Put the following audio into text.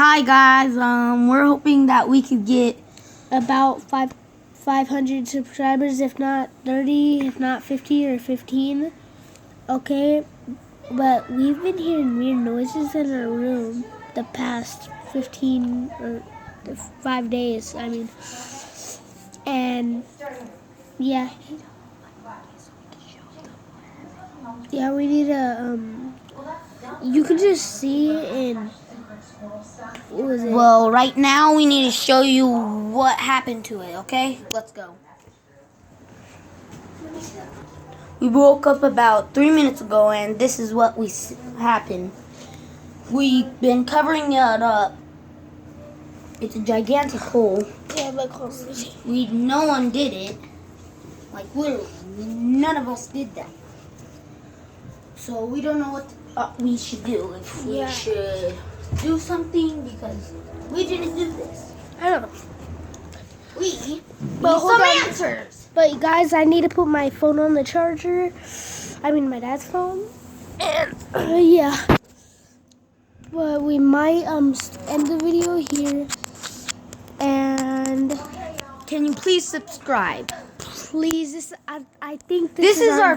Hi guys, we're hoping that we could get about 500 subscribers, if not 30, if not 50 or 15. Okay, but we've been hearing weird noises in our room the past 15 or 5 days. And yeah, we need a you can just see in what was it? well, right now we need to show you what happened to it, okay? Let's go. We woke up about 3 minutes ago and this is what happened. We've been covering it up. It's a gigantic hole. Yeah, but No one did it. Like literally, none of us did that. So we don't know what we should do. If we should do something because we didn't do this. I don't know. We need hold some on. answers. But guys, I need to put my phone on the charger. My dad's phone. And yeah. But we might end the video here. And Can you please subscribe? please, I think This is our